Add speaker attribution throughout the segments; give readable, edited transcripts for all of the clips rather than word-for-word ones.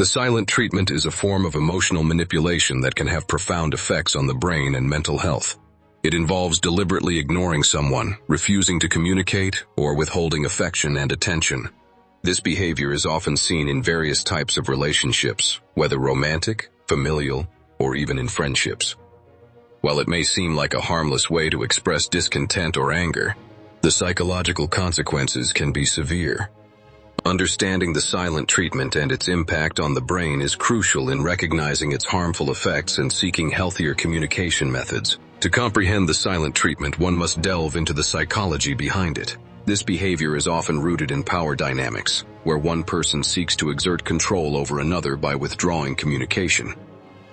Speaker 1: The silent treatment is a form of emotional manipulation that can have profound effects on the brain and mental health. It involves deliberately ignoring someone, refusing to communicate, or withholding affection and attention. This behavior is often seen in various types of relationships, whether romantic, familial, or even in friendships. While it may seem like a harmless way to express discontent or anger, the psychological consequences can be severe. Understanding the silent treatment and its impact on the brain is crucial in recognizing its harmful effects and seeking healthier communication methods. To comprehend the silent treatment, one must delve into the psychology behind it. This behavior is often rooted in power dynamics, where one person seeks to exert control over another by withdrawing communication.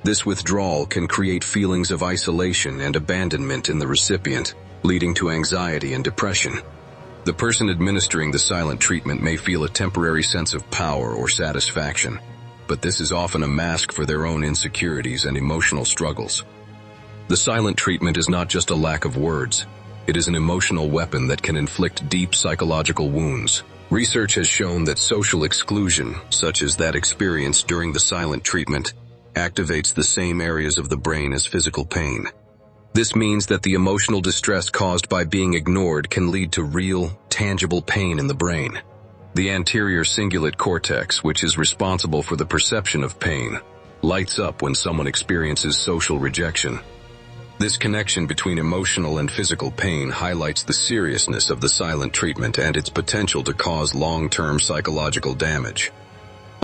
Speaker 1: This withdrawal can create feelings of isolation and abandonment in the recipient, leading to anxiety and depression. The person administering the silent treatment may feel a temporary sense of power or satisfaction, but this is often a mask for their own insecurities and emotional struggles. The silent treatment is not just a lack of words. It is an emotional weapon that can inflict deep psychological wounds. Research has shown that social exclusion, such as that experienced during the silent treatment, activates the same areas of the brain as physical pain. This means that the emotional distress caused by being ignored can lead to real, tangible pain in the brain. The anterior cingulate cortex, which is responsible for the perception of pain, lights up when someone experiences social rejection. This connection between emotional and physical pain highlights the seriousness of the silent treatment and its potential to cause long-term psychological damage.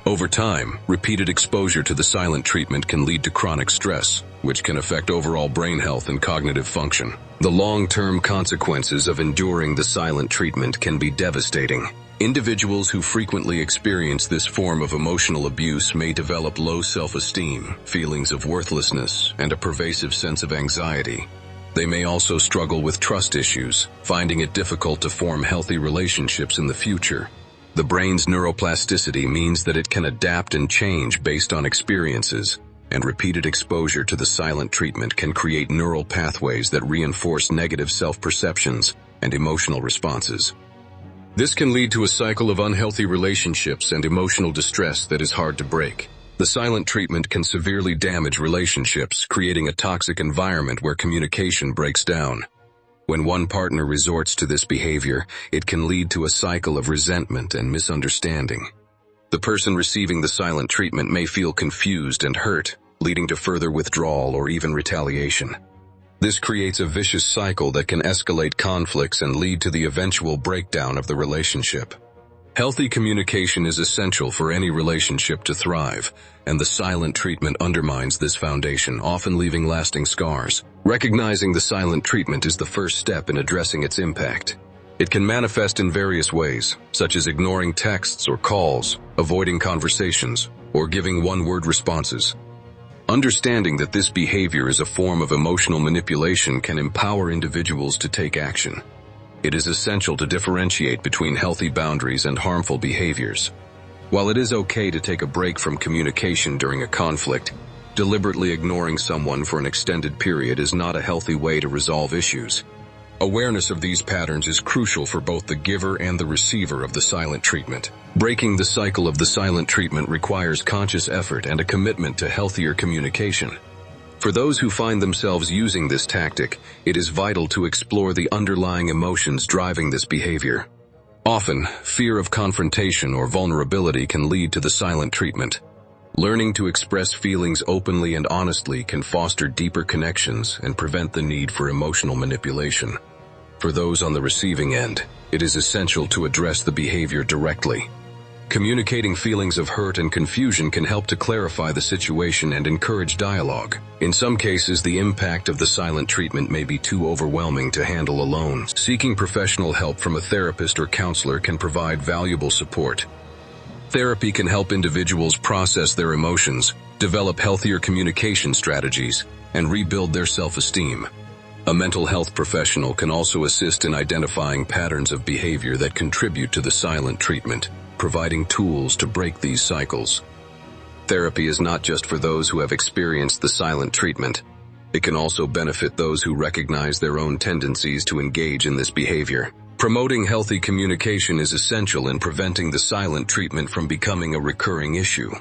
Speaker 1: Over time, repeated exposure to the silent treatment can lead to chronic stress, which can affect overall brain health and cognitive function. The long-term consequences of enduring the silent treatment can be devastating. Individuals who frequently experience this form of emotional abuse may develop low self-esteem, feelings of worthlessness, and a pervasive sense of anxiety. They may also struggle with trust issues, finding it difficult to form healthy relationships in the future. The brain's neuroplasticity means that it can adapt and change based on experiences, and repeated exposure to the silent treatment can create neural pathways that reinforce negative self-perceptions and emotional responses. This can lead to a cycle of unhealthy relationships and emotional distress that is hard to break. The silent treatment can severely damage relationships, creating a toxic environment where communication breaks down. When one partner resorts to this behavior, it can lead to a cycle of resentment and misunderstanding. The person receiving the silent treatment may feel confused and hurt, leading to further withdrawal or even retaliation. This creates a vicious cycle that can escalate conflicts and lead to the eventual breakdown of the relationship. Healthy communication is essential for any relationship to thrive, and the silent treatment undermines this foundation, often leaving lasting scars. Recognizing the silent treatment is the first step in addressing its impact. It can manifest in various ways, such as ignoring texts or calls, avoiding conversations, or giving one-word responses. Understanding that this behavior is a form of emotional manipulation can empower individuals to take action. It is essential to differentiate between healthy boundaries and harmful behaviors. While it is okay to take a break from communication during a conflict, deliberately ignoring someone for an extended period is not a healthy way to resolve issues. Awareness of these patterns is crucial for both the giver and the receiver of the silent treatment. Breaking the cycle of the silent treatment requires conscious effort and a commitment to healthier communication. For those who find themselves using this tactic, it is vital to explore the underlying emotions driving this behavior. Often, fear of confrontation or vulnerability can lead to the silent treatment. Learning to express feelings openly and honestly can foster deeper connections and prevent the need for emotional manipulation. For those on the receiving end, it is essential to address the behavior directly. Communicating feelings of hurt and confusion can help to clarify the situation and encourage dialogue. In some cases, the impact of the silent treatment may be too overwhelming to handle alone. Seeking professional help from a therapist or counselor can provide valuable support. Therapy can help individuals process their emotions, develop healthier communication strategies, and rebuild their self-esteem. A mental health professional can also assist in identifying patterns of behavior that contribute to the silent treatment, providing tools to break these cycles. Therapy is not just for those who have experienced the silent treatment. It can also benefit those who recognize their own tendencies to engage in this behavior. Promoting healthy communication is essential in preventing the silent treatment from becoming a recurring issue.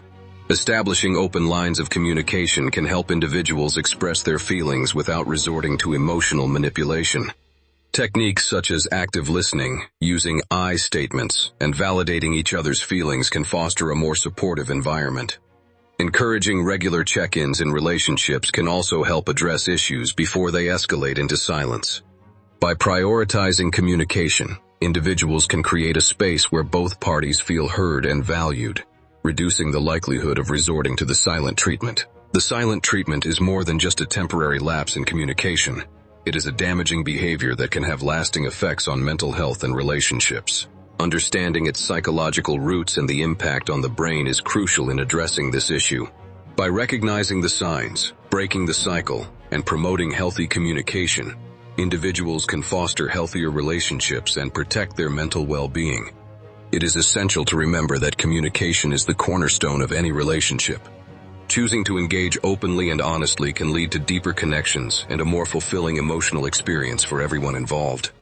Speaker 1: Establishing open lines of communication can help individuals express their feelings without resorting to emotional manipulation. Techniques such as active listening, using I statements, and validating each other's feelings can foster a more supportive environment. Encouraging regular check-ins in relationships can also help address issues before they escalate into silence. By prioritizing communication, individuals can create a space where both parties feel heard and valued, reducing the likelihood of resorting to the silent treatment. The silent treatment is more than just a temporary lapse in communication. It is a damaging behavior that can have lasting effects on mental health and relationships. Understanding its psychological roots and the impact on the brain is crucial in addressing this issue. By recognizing the signs, breaking the cycle, and promoting healthy communication, individuals can foster healthier relationships and protect their mental well-being. It is essential to remember that communication is the cornerstone of any relationship. Choosing to engage openly and honestly can lead to deeper connections and a more fulfilling emotional experience for everyone involved.